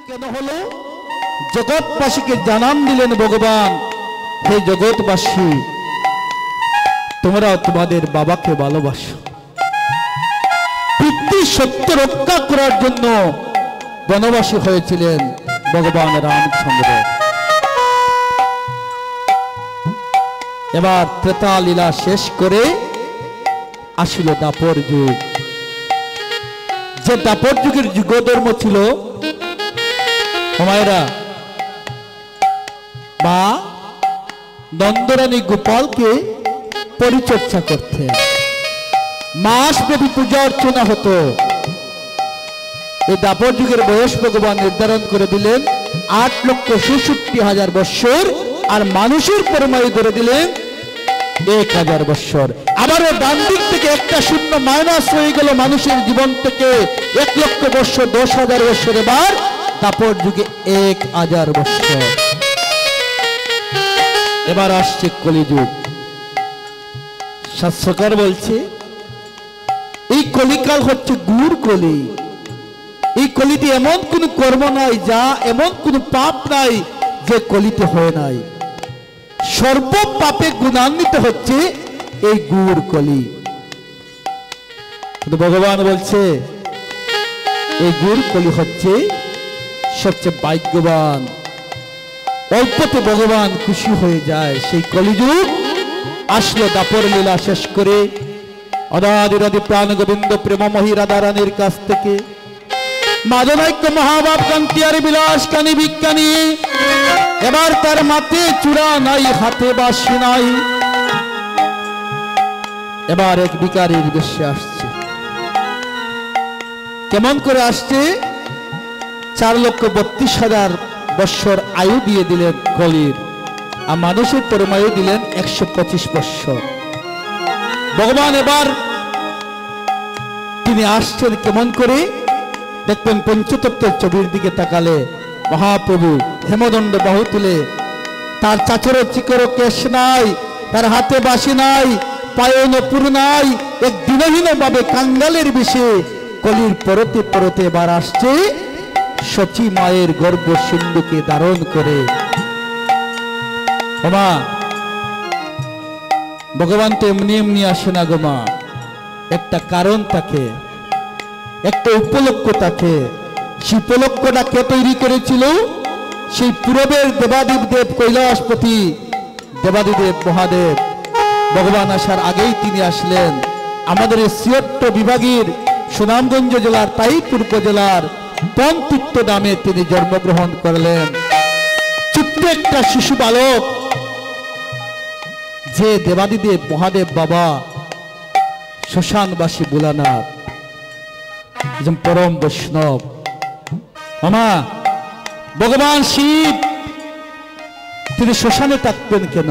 কেন হলো? জগৎবাসীকে জানান দিলেন ভগবান, হে জগৎবাসী, তোমরা তোমাদের বাবাকে ভালোবাসো। পিতৃ সত্য রক্ষা করার জন্য বনবাসী হয়েছিলেন ভগবান রামচন্দ্র। এবার ত্রেতা লীলা শেষ করে আসিল দাপর যুগ। যে দাপর যুগের যুগধর্ম ছিল মায়েরা, মা নন্দরানী গোপালকে পরিচর্যা করতেন, মাসব্যাপী পূজা অর্চনা হতো। এই দাপর যুগের বয়স ভগবান নির্ধারণ করে দিলেন 8,66,000 বৎসর, আর মানুষের পরমায়ু ধরে দিলেন 1000 বৎসর। আবারও ডান দিক থেকে একটা শূন্য মাইনাস হয়ে গেল মানুষের জীবন থেকে 1,00,000 বৎসর, 10,000 বৎসর। এবার দাপর যুগে 1000 বৎসর। এবার আসছে কলিযুগ। শাস্ত্রকার বলছে এই কলিকাল হচ্ছে গুড় কলি। এই কলিতে এমন কোন কর্ম নাই, যা এমন কোন পাপ নাই যে কলিতে হয় নাই। সর্ব পাপে গুণান্বিত হচ্ছে এই গুড় কলি। কিন্তু ভগবান বলছে এই গুড় কলি হচ্ছে সবচেয়ে ভাগ্যবান। অল্পতে ভগবান খুশি হয়ে যায়। সেই কলিযুগ আসলো দাপর লীলা শেষ করে অনাদিরাদি প্রাণ গোবিন্দ প্রেমময়ী রাধারানীর কাছ থেকে মাদনাইক্য মহাভাব কান্তি আর বিলাস কানি ভিক্ষা নিয়ে এবার তার মাথে চূড়া নাই, হাতে বাঁশি নাই। এবার এক ভিখারির বেশে আসছে। কেমন করে আসছে? 4,32,000 বৎসর আয়ু দিয়ে দিলেন কলির, আর মানুষের পরমায়ু দিলেন 125 বৎসর। ভগবান এবার তিনি আসছেন কেমন করে? দেখবেন পঞ্চতত্ত্বের ছবির দিকে তাকালে মহাপ্রভু হেমদণ্ড বাহু তুলে, তার চাচরো চিকরো কেশ নাই, তার হাতে বাঁশি নাই, পায়ে নপুর নাই, এক দিনহীন ভাবে কাঙ্গালের বেশে কলির পরতে পরতে এবার আসছে সচী মায়ের গর্ভ সিন্ধুকে ধারণ করে। মা ভগবান তো এমনি এমনি আসে না গো মা, একটা কারণ থাকে, একটা উপলক্ষ থাকে। সেই উপলক্ষটা কে তৈরি করেছিল? সেই পূরবের দেবাদিদেব দেব কৈলাসপতি দেবাদিদেব মহাদেব। ভগবান আসার আগেই তিনি আসলেন আমাদের সিয়ট্ট বিভাগের সুনামগঞ্জ জেলার তাইপুর উপজেলার পন্তিত্ব নামে তিনি জন্মগ্রহণ করলেন। ছোট্ট একটা শিশু বালক, যে দেবাদিদেব মহাদেব বাবা শ্মশানবাসী ভোলানাথ, একজন পরম বৈষ্ণব। মামা ভগবান শিব তিনি শ্মশানে থাকবেন কেন?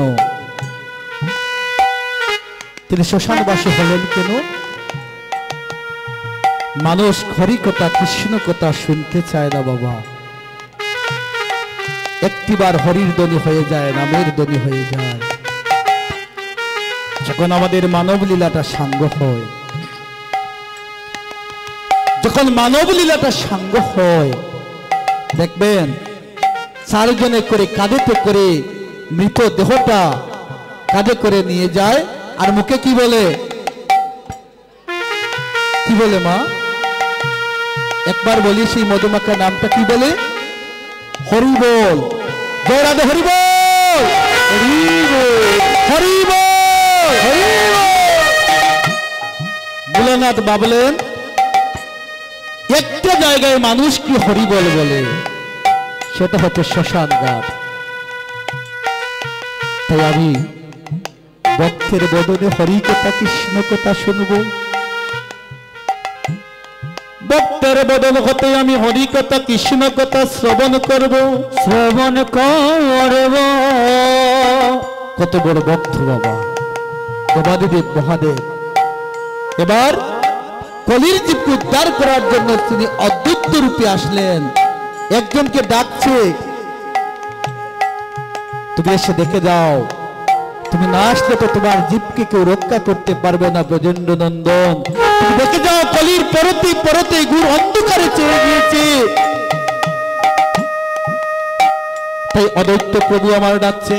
তিনি শ্মশানবাসী হলেন কেন? মানুষ হরি কথা কৃষ্ণ কথা শুনতে চায় না বাবা। একটিবার হরির ধ্বনি হয়ে যায়, নামের ধ্বনি হয়ে যায়। যখন আমাদের মানব লীলাটা সাঙ্গ হয়, যখন মানব লীলাটা সাঙ্গ হয়, দেখবেন 4 জনে করে কাঁধেতে করে মৃত দেহটা কাঁধে করে নিয়ে যায়, আর মুখে কি বলে? কি বলে মা? একবার বলি সেই মধুমাখা নামটা কি বলে? হরি বল। জয় রাধে হরি বল, হরি বল, হরি বল, হরি বল। ভোলানাথ ভাবলেন একটা জায়গায় মানুষ কি হরি বল বলে, সেটা হচ্ছে শ্মশান ঘাট। তাই আমি ভক্তের বদনে হরি কথা কৃষ্ণ কথা শুনবো। ভক্তের বদন হতে আমি হরি কথা কৃষ্ণ কথা শ্রবণ করব, শ্রবণ করব। কত বড় ভক্ত বাবা দেবাদিদেব মহাদেব। এবার কলির জীবকে উদ্ধার করার জন্য তিনি অদ্বৈত রূপে আসলেন। একজনকে ডাকছে, তুমি এসে দেখে যাও তুমি না আসলে তো তোমার জীবকে কেউ রক্ষা করতে পারবে না ব্রজেন্দ্র নন্দন। তুমি দেখে যাও কলির পরতে পরতে ঘুর অন্ধকারে চেয়ে গিয়েছে। তাই অদৈত্য প্রভু আমার ডাকছে।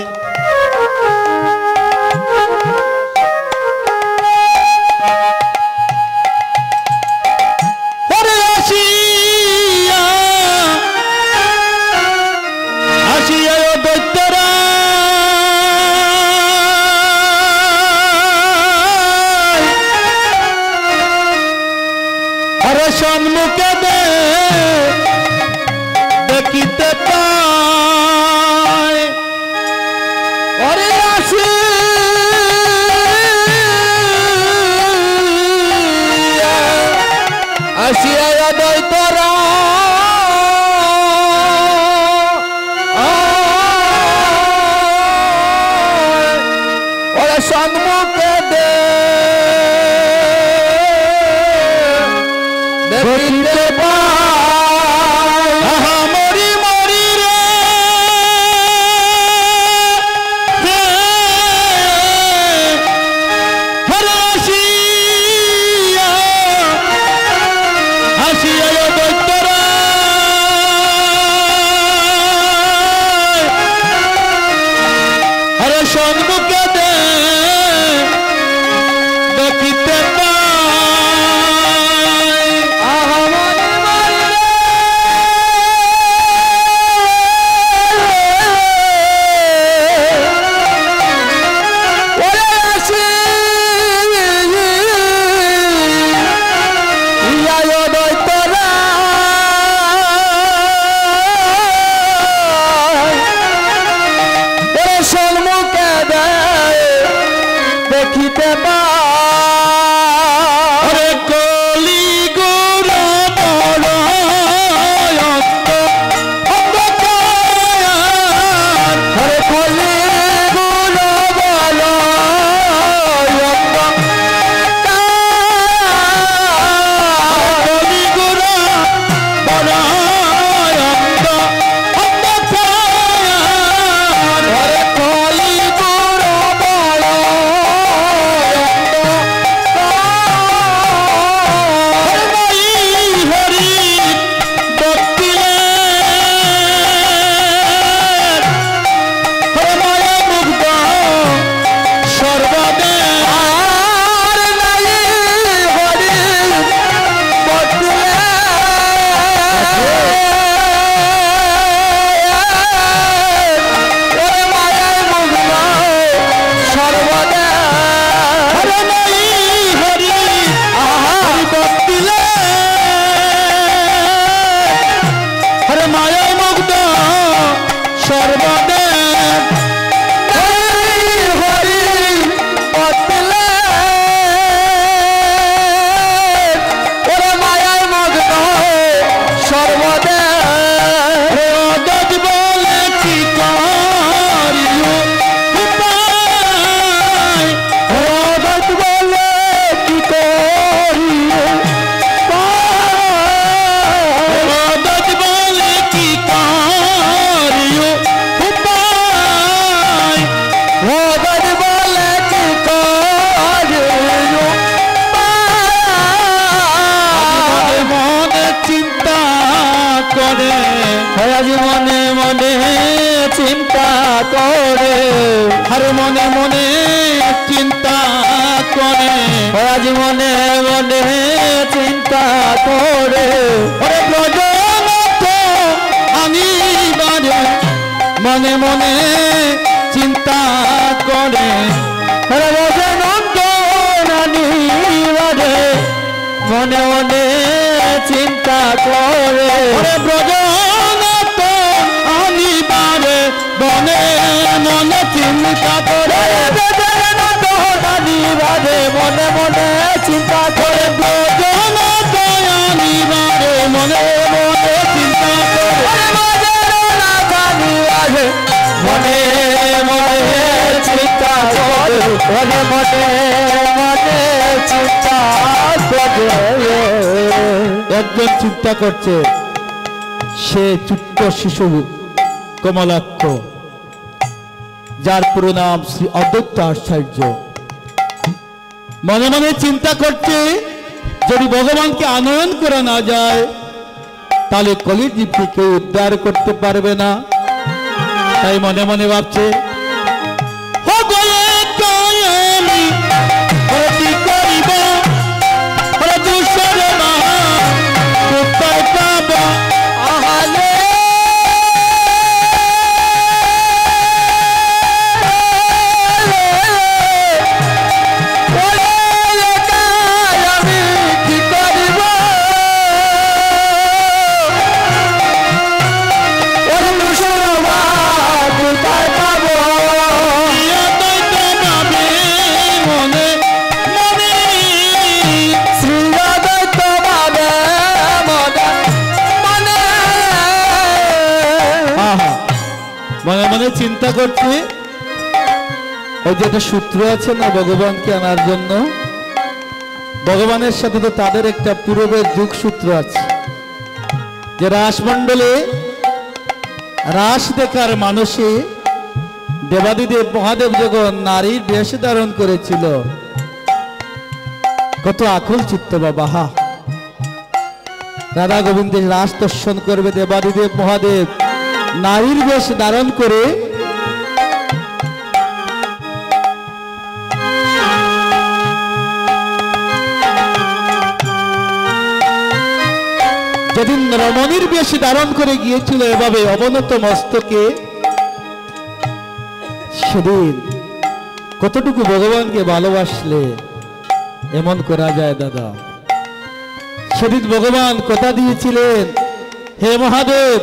সম্মুখে দেখিতে পাই ওরে আসি আসিয়া দৈতরা ওরে সম্মুখে দেখিতে পাই মরি মরি রে হরে আসিয়া আসিয়া দৈত্যরা হরে সম্মুখে দেখিতে দেখিতে পারে কলি গুরু হরে কলি গুরু কলি গুরু হরে কলি গুরু মনে মনে চিন্তা করে হর মনে মনে চিন্তা করে আজ মনে মনে চিন্তা করে ওরে ব্রজনাথ আনিবারে মনে মনে চিন্তা করে ওরে ব্রজনাথ আনিবারে মনে মনে চিন্তা করে ওরে ব্রজনাথ আনিবারে মনে মনে চিন্তা করে ব্রজনাথ আনিবারে মনে মনে চিন্তা করে ব্রজনাথ আনিবারে মনে মনে চিন্তা করে ব্রজনাথ আনিবারে মনে মনে চিন্তা করে মনে মনে মনে চিন্তা করে একজন চিন্তা করছে সে ছোট্ট শিশু কমলাক্ষ যার পুরো নাম শ্রী অদ্বৈত আচার্য। মনে মনে চিন্তা করছে যদি ভগবানকে আনয়ন করা না যায় তাহলে কলির জীবকে কেউ উদ্ধার করতে পারবে না। তাই মনে মনে ভাবছে মনে মনে চিন্তা করছে ওই যে একটা সূত্র আছে না ভগবানকে আনার জন্য, ভগবানের সাথে তো তাদের একটা পূর্বের যুগ সূত্র আছে যে রাসমণ্ডলে রাস দেখার মানুষে দেবাদিদেব মহাদেব যখন নারীর বেশ ধারণ করেছিল কত আকুল চিত্ত বাবা। হা রাধা গোবিন্দের রাস দর্শন করবে দেবাদিদেব মহাদেব নারীর বেশ ধারণ করে। যেদিন রমণীর বেশ ধারণ করে গিয়েছিল এভাবে অবনত মস্তকে, সেদিন কতটুকু ভগবানকে ভালোবাসলে এমন করা যায় দাদা। সেদিন ভগবান কথা দিয়েছিলেন, হে মহাদেব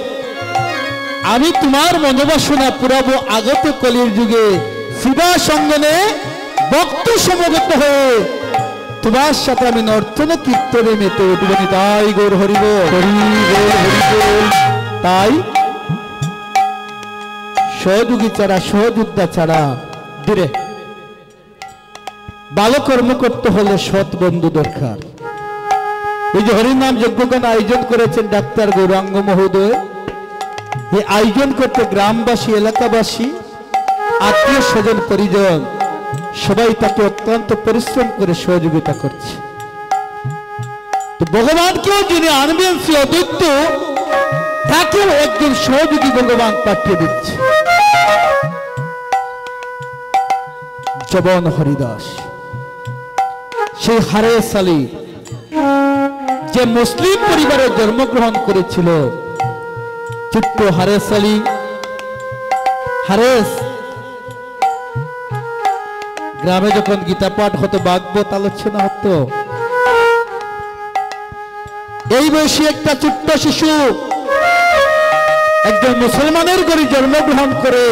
আমি তোমার মনোবাসনা পুরাবো আগত কলির যুগে সিধা সঙ্গনে ভক্ত সমবেত হয়ে তোমার সাথে আমি নর্তন কীর্তনে মেতে উঠবনি। তাই গৌর হরিব হরি বল হরি বল। তাই সহযোগী ছাড়া সহযোদ্ধা ছাড়া ধীরে ভালো কর্ম করতে হলে সৎ বন্ধু দরকার। এই যে হরিনাম যজ্ঞগান আয়োজন করেছেন ডাক্তার গৌরাঙ্গ মহোদয়, এই আয়োজন করতে গ্রামবাসী এলাকাবাসী আত্মীয় স্বজন পরিজন সবাই তাকে অত্যন্ত পরিশ্রম করে সহযোগিতা করছে। তো ভগবানকেও যিনি আনবেন সে অদ্বৈত তাকেও একজন সহযোগী ভগবান পাঠিয়ে দিচ্ছে, জবন হরিদাস। সেই হারেস আলী যে মুসলিম পরিবারে জন্মগ্রহণ করেছিল, ছোট্ট হারেস আলী, হারেস গ্রামে যখন গীতা পাঠ হতো ভাগবত আলোচনা হতো, এই বয়সী একটা ছোট্ট শিশু একজন মুসলমানের ঘরে জন্মগ্রহণ করে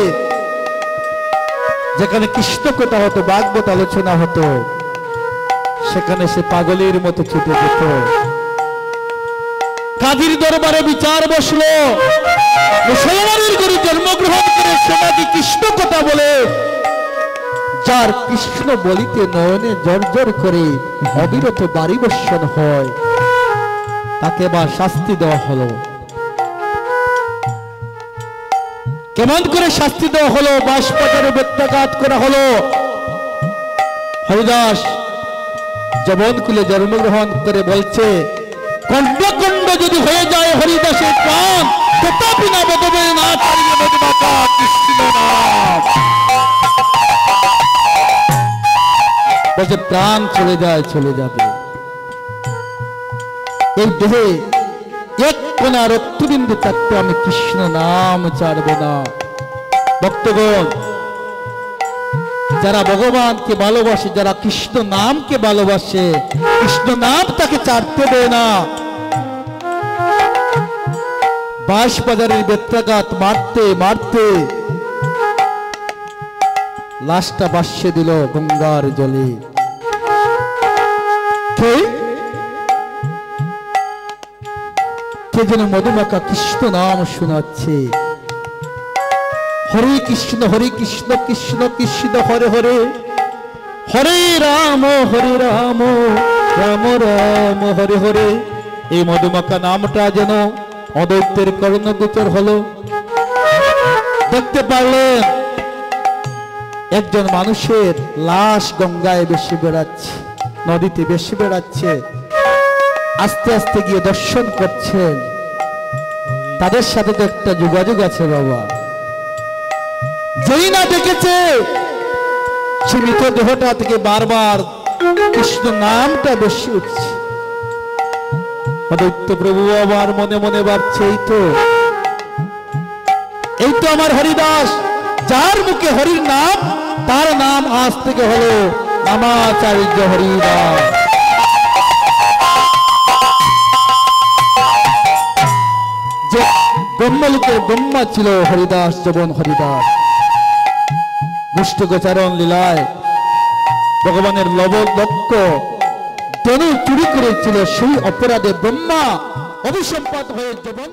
যেখানে কৃষ্ণ কথা হতো ভাগবত আলোচনা হতো সেখানে সে পাগলের মতো ছুটে যেত। কাজীর দরবারে বিচার বসলো, মুসলমানের ঘরে জন্মগ্রহণ করে সমাজে কৃষ্ণ কথা বলে যার কৃষ্ণ বলিতে নয়নে জর্জর করে অবিরত বাড়ি বর্ষণ হয় তাকে বা শাস্তি দেওয়া হলো। কেমন করে শাস্তি দেওয়া হলো? বাঁশপাতারে বেত্রাঘাত করা হলো। হরিদাস জবনকুলে জন্মগ্রহণ করে বলছে, কণ্ড যদি হয়ে যায় হরিদাসের প্রাণ তথাপি না বদবে না ছাড়িয়ে মধুমাতা কৃষ্ণ নাম। বলছে প্রাণ চলে যায় চলে যাবে, এই দেহে এক কোনা রক্তবিন্দু থাকতে আমি কৃষ্ণ নাম ছাড়ব না। ভক্তগণ, যারা ভগবানকে ভালোবাসে, যারা কৃষ্ণ নামকে ভালোবাসে, কৃষ্ণ নাম তাকে ছাড়তে দেয় না। বাঁশবাজারের বেত্রাঘাত মারতে মারতে লাশটা ভাসিয়ে দিল গঙ্গার জলে। কে যেন মধুমাখা কৃষ্ণ নাম শোনাচ্ছে, হরে কৃষ্ণ কৃষ্ণ কৃষ্ণ হরে হরে, হরে রাম রাম রাম হরে হরে। এই মধুমাখা নামটা যেন অদ্বৈতের কর্ণগোচর হলো। দেখতে পারলেন একজন মানুষের লাশ গঙ্গায় বেশি বেড়াচ্ছে, নদীতে বেশি বেড়াচ্ছে, আস্তে আস্তে গিয়ে দর্শন করছেন। তাদের সাথে তো একটা যোগাযোগ আছে বাবা। যেই না দেখেছে সে মৃতদেহটা থেকে বারবার কৃষ্ণ নামটা বেশি উঠছে। দৈত্য প্রভু আমার মনে মনে ভাবছে, এই তো আমার হরিদাস, যার মুখে হরির নাম, তার নাম আজ থেকে হলো নামাচার্য হরিদাস। যে ব্রহ্মলোকের ব্রহ্মা ছিল হরিদাস, যবন হরিদাস। দুষ্ট গোচারণ লীলায় ভগবানের লক্ষ ধনু চুরি করেছিল, সেই অপরাধে ব্রহ্মা অভিসম্পাত হয়ে যবন